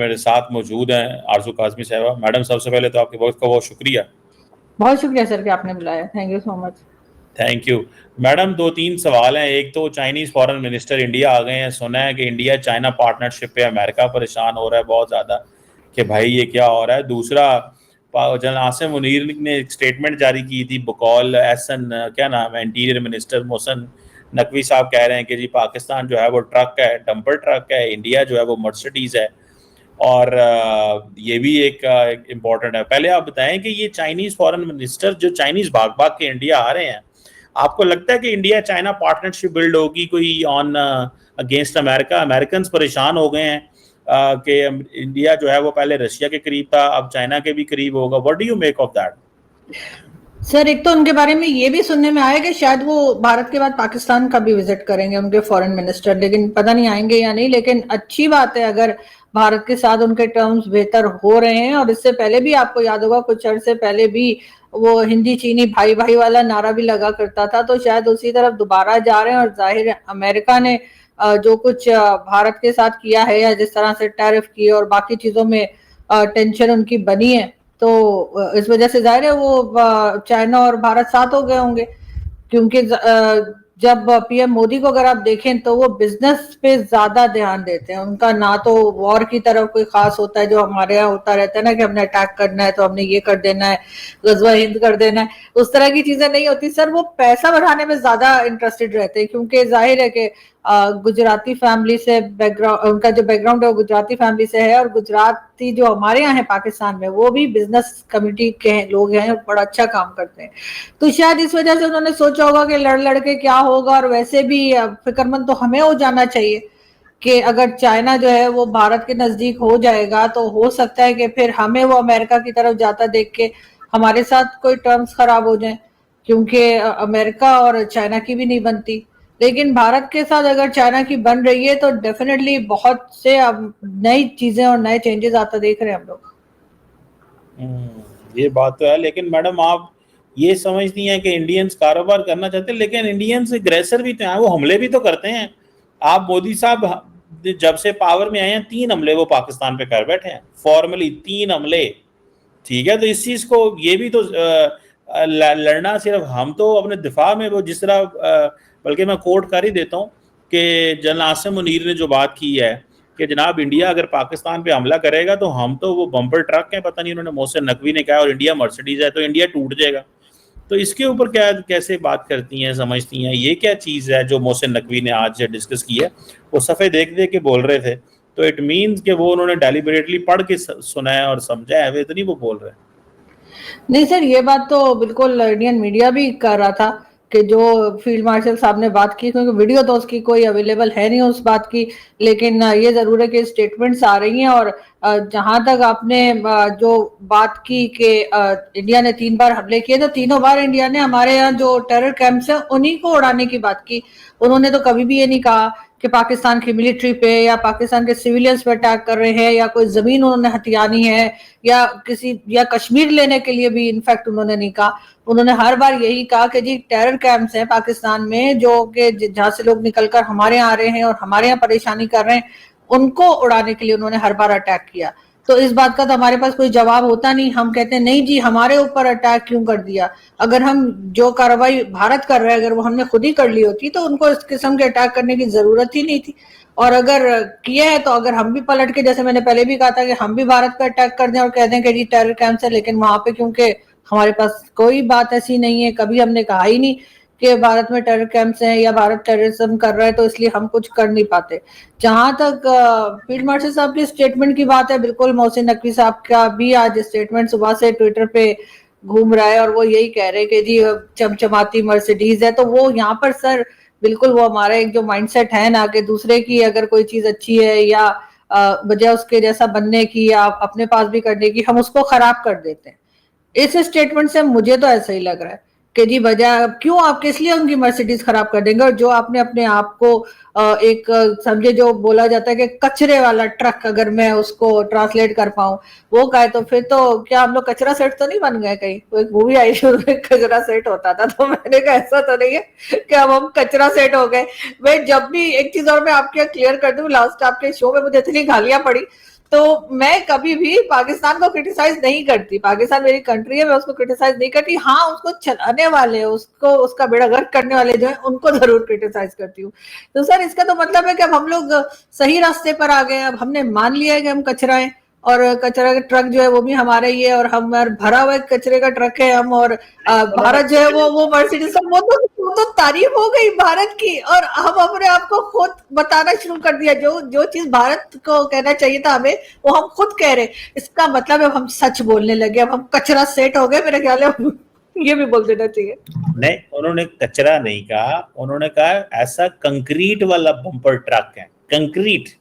मेरे साथ मौजूद हैं आरजू काजमी साहबा। मैडम, सबसे पहले तो आपके वक्त का बहुत शुक्रिया। बहुत शुक्रिया सर कि आपने बुलाया। Thank you so much. Thank you. Madam, दो तीन सवाल हैं। एक तो चाइनीज फॉरेन मिनिस्टर इंडिया आ गए हैं। सुना है कि इंडिया चाइना पार्टनरशिप पे अमेरिका परेशान हो रहा है बहुत ज़्यादा कि भाई ये क्या हो रहा है। दूसरा, जनरल आसिम मुनीर ने एक स्टेटमेंट जारी की थी। बकौल एहसन, क्या नाम है, इंटीरियर मिनिस्टर मोहसिन नकवी साहब कह रहे हैं कि जी पाकिस्तान जो है वो ट्रक है, डंपर ट्रक है, इंडिया जो है वो मर्सिडीज है। और ये भी एक इम्पॉर्टेंट है। पहले आप बताएं कि ये चाइनीज फॉरेन मिनिस्टर जो चाइनीज भाग भाग के इंडिया आ रहे हैं, आपको लगता है कि इंडिया चाइना पार्टनरशिप बिल्ड होगी कोई ऑन अगेंस्ट अमेरिका? अमेरिकन परेशान हो गए हैं कि इंडिया जो है वो पहले रशिया के करीब था, अब चाइना के भी करीब होगा। What do you make of that? Sir, एक तो उनके बारे में ये भी सुनने में आया कि शायद वो भारत के बाद पाकिस्तान का भी विजिट करेंगे उनके फॉरेन मिनिस्टर, लेकिन पता नहीं आएंगे या नहीं। लेकिन अच्छी बात है अगर भारत के साथ उनके टर्म्स बेहतर हो रहे हैं। और इससे पहले भी आपको याद होगा, कुछ अर्से पहले भी वो हिंदी चीनी भाई भाई वाला नारा भी लगा करता था, तो शायद उसी तरफ दोबारा जा रहे हैं। और जाहिर है अमेरिका ने जो कुछ भारत के साथ किया है, या जिस तरह से टैरिफ की और बाकी चीजों में टेंशन उनकी बनी है, तो इस वजह से जाहिर है वो चाइना और भारत साथ हो गए होंगे। क्योंकि जब पीएम मोदी को अगर आप देखें तो वो बिजनेस पे ज्यादा ध्यान देते हैं। उनका ना तो वॉर की तरफ कोई खास होता है जो हमारे यहाँ होता रहता है ना, कि हमने अटैक करना है तो हमने ये कर देना है, गजवा हिंद कर देना है, उस तरह की चीजें नहीं होती सर। वो पैसा बढ़ाने में ज्यादा इंटरेस्टेड रहते हैं, क्योंकि जाहिर है कि गुजराती फैमिली से बैकग्राउंड, उनका जो बैकग्राउंड है वो गुजराती फैमिली से है। और गुजराती जो हमारे यहाँ है पाकिस्तान में, वो भी बिजनेस कम्युनिटी के लोग हैं और बड़ा अच्छा काम करते हैं। तो शायद इस वजह से उन्होंने सोचा होगा कि लड़ लड़ के क्या होगा। और वैसे भी फिक्रमंद तो हमें हो जाना चाहिए कि अगर चाइना जो है वो भारत के नजदीक हो जाएगा तो हो सकता है कि फिर हमें वो अमेरिका की तरफ जाता देख के हमारे साथ कोई टर्म्स खराब हो जाए, क्योंकि अमेरिका और चाइना की भी नहीं बनती। लेकिन भारत के साथ अगर चाइना की बन रही है तो डेफिनेटली बहुत से अब नई चीजें और नए चेंजेस आता देख रहे हैं हम लोग। ये बात तो है, लेकिन मैडम आप ये समझती हैं कि इंडियंस कारोबार करना चाहते हैं, लेकिन इंडियंस एग्रेसर भी तो हैं, वो हमले भी तो करते हैं। आप मोदी साहब जब से पावर में आए हैं 3 हमले वो पाकिस्तान पे कर बैठे हैं, फॉर्मली 3 हमले। ठीक है, तो इस चीज को ये भी तो लड़ना सिर्फ हम तो अपने दिफा में वो जिस तरह बल्कि मैं कोट कर ही देता हूँ कि जनरल आसिम मुनीर ने जो बात की है कि जनाब इंडिया अगर पाकिस्तान पे हमला करेगा तो हम तो वो बम्पर ट्रक हैं, पता नहीं उन्होंने मोहसिन नकवी ने कहा, और इंडिया मर्सिडीज है तो इंडिया टूट जाएगा। तो इसके ऊपर क्या कैसे बात करती हैं, समझती हैं? ये क्या चीज़ है जो मोहसिन नकवी ने आज डिस्कस की है? वो सफ़े देख देख के बोल रहे थे, तो इट मीन्स कि वो उन्होंने डेलिबरेटली पढ़ के सुना है और समझा है, वे तो नहीं वो बोल रहे। नहीं सर, ये बात तो बिल्कुल इंडियन मीडिया भी कर रहा था कि जो फील्ड मार्शल साहब ने बात की, क्योंकि वीडियो तो उसकी कोई अवेलेबल है नहीं उस बात की। लेकिन ये जरूर है कि स्टेटमेंट्स आ रही हैं। और जहां तक आपने जो बात की कि इंडिया ने 3 बार हमले किए, तो तीनों बार इंडिया ने हमारे यहाँ जो टेरर कैंप्स हैं उन्हीं को उड़ाने की बात की। उन्होंने तो कभी भी ये नहीं कहा कि पाकिस्तान की मिलिट्री पे या पाकिस्तान के सिविलियंस पे अटैक कर रहे हैं, या कोई जमीन उन्होंने हथियानी है, या किसी या कश्मीर लेने के लिए भी इनफैक्ट उन्होंने नहीं कहा। उन्होंने हर बार यही कहा कि जी टेरर कैंप्स हैं पाकिस्तान में, जो कि जहां से लोग निकलकर हमारे यहाँ आ रहे हैं और हमारे यहाँ परेशानी कर रहे हैं, उनको उड़ाने के लिए उन्होंने हर बार अटैक किया। तो इस बात का तो हमारे पास कोई जवाब होता नहीं। हम कहते हैं नहीं जी, हमारे ऊपर अटैक क्यों कर दिया? अगर हम जो कार्रवाई भारत कर रहे हैं अगर वो हमने खुद ही कर ली होती तो उनको इस किस्म के अटैक करने की जरूरत ही नहीं थी। और अगर किया है तो अगर हम भी पलट के, जैसे मैंने पहले भी कहा था, कि हम भी भारत पर अटैक कर दें और कह दें कि जी टेरर कैंप्स है, लेकिन वहां पे क्योंकि हमारे पास कोई बात ऐसी नहीं है, कभी हमने कहा ही नहीं कि भारत में टेरर कैंप्स हैं या भारत टेररिज्म कर रहा है, तो इसलिए हम कुछ कर नहीं पाते। जहां तक फील्ड मार्शल साहब की स्टेटमेंट की बात है, बिल्कुल मोहसिन नकवी साहब का भी आज स्टेटमेंट सुबह से ट्विटर पे घूम रहा है और वो यही कह रहे हैं कि जी चमचमाती मर्सिडीज है। तो वो यहाँ पर सर बिल्कुल वो हमारा एक जो माइंडसेट है ना, कि दूसरे की अगर कोई चीज अच्छी है या बजाय उसके जैसा बनने की या अपने पास भी करने की, हम उसको खराब कर देते हैं। इस स्टेटमेंट से मुझे तो ऐसा ही लग रहा है कि जी बजाय क्यों आप किस लिए उनकी मर्सिडीज खराब कर देंगे। और जो आपने अपने आप को एक समझे, जो बोला जाता है कि कचरे वाला ट्रक, अगर मैं उसको ट्रांसलेट कर पाऊं, वो कहे तो फिर तो क्या हम लोग कचरा सेट तो नहीं बन गए? कहीं वो एक मूवी आई शुरू में कचरा सेट होता था, तो मैंने कहा ऐसा तो नहीं है कि अब हम कचरा सेट हो गए। मैं जब भी एक चीज और मैं आपके क्लियर कर दूं, लास्ट आपके शो में मुझे इतनी गालियां पड़ी तो मैं कभी भी पाकिस्तान को क्रिटिसाइज नहीं करती, पाकिस्तान मेरी कंट्री है, मैं उसको क्रिटिसाइज नहीं करती। हाँ, उसको चलाने वाले, उसको उसका बेड़ा गर्क करने वाले जो है उनको जरूर क्रिटिसाइज करती हूँ। तो सर इसका तो मतलब है कि अब हम लोग सही रास्ते पर आ गए, अब हमने मान लिया है कि हम कचरा है, और कचरा का ट्रक जो है वो भी हमारा ही है, और हम भरा हुआ कचरे का ट्रक है हम, और उन्होंने भारत जो है वो मर्सिडीज, वो तो तारीफ हो गई भारत की, और हम अपने आप को खुद बताना शुरू कर दिया, जो जो चीज भारत को कहना चाहिए था हमें, वो हम खुद कह रहे। इसका मतलब है हम सच बोलने लगे, अब हम कचरा सेट हो गए, मेरे ख्याल है ये भी बोल देना चाहिए। नहीं, उन्होंने कचरा नहीं कहा, उन्होंने कहा ऐसा कंक्रीट वाला बम्पर ट्रक है। कंक्रीट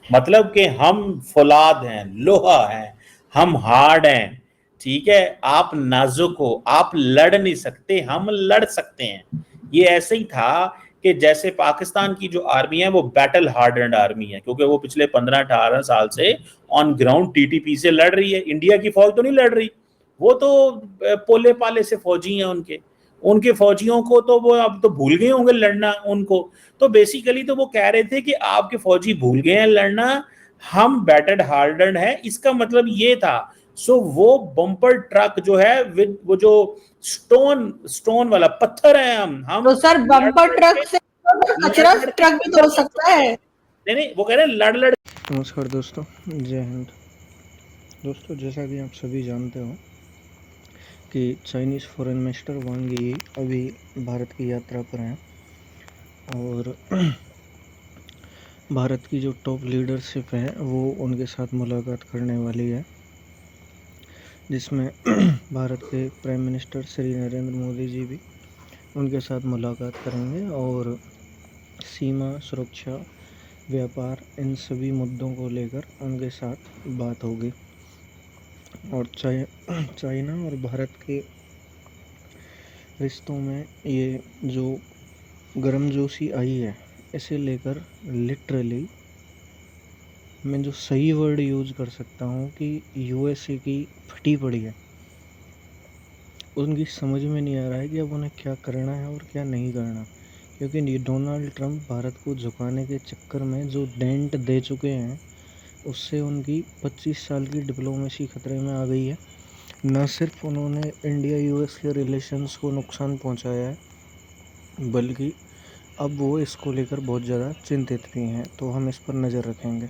मतलब कि हम फौलाद हैं, लोहा हैं, हम हार्ड हैं, ठीक है, आप नाजुक हो, आप लड़ नहीं सकते, हम लड़ सकते हैं। ये ऐसे ही था कि जैसे पाकिस्तान की जो आर्मी है वो बैटल हार्डन्ड आर्मी है, क्योंकि वो पिछले 15-18 साल से ऑन ग्राउंड टीटीपी से लड़ रही है। इंडिया की फौज तो नहीं लड़ रही, वो तो पोले पाले से फौजी हैं, उनके उनके फौजियों को तो वो अब तो भूल गए होंगे लड़ना उनको। तो बेसिकली तो वो कह रहे थे कि आपके फौजी भूल गए हैं लड़ना, हम बैटर्ड हार्डन है, इसका मतलब ये था। सो वो बम्पर ट्रक जो है विद वो जो स्टोन स्टोन वाला पत्थर है, हम तो सर लड़ बम्पर लड़ ट्रक के से लड़ कचरा लड़ के ट्रक भी तो हो सकता है। नहीं नहीं, वो कह रहे हैं लड़ लड़। नमस्कार दोस्तों, जय हिंद। दोस्तों, जैसा कि आप सभी जानते हो कि चाइनीज़ फॉरेन मिनिस्टर वांग यी अभी भारत की यात्रा पर हैं, और भारत की जो टॉप लीडरशिप है वो उनके साथ मुलाकात करने वाली है, जिसमें भारत के प्राइम मिनिस्टर श्री नरेंद्र मोदी जी भी उनके साथ मुलाकात करेंगे, और सीमा सुरक्षा, व्यापार, इन सभी मुद्दों को लेकर उनके साथ बात होगी। और चाइना और भारत के रिश्तों में ये जो गर्मजोशी आई है, इसे लेकर लिटरली मैं जो सही वर्ड यूज़ कर सकता हूँ कि यूएसए की फटी पड़ी है। उनकी समझ में नहीं आ रहा है कि अब उन्हें क्या करना है और क्या नहीं करना, क्योंकि ये डोनाल्ड ट्रंप भारत को झुकाने के चक्कर में जो डेंट दे चुके हैं, उससे उनकी 25 साल की डिप्लोमेसी खतरे में आ गई है। न सिर्फ उन्होंने इंडिया यूएस के रिलेशंस को नुकसान पहुंचाया है, बल्कि अब वो इसको लेकर बहुत ज़्यादा चिंतित भी हैं, तो हम इस पर नज़र रखेंगे।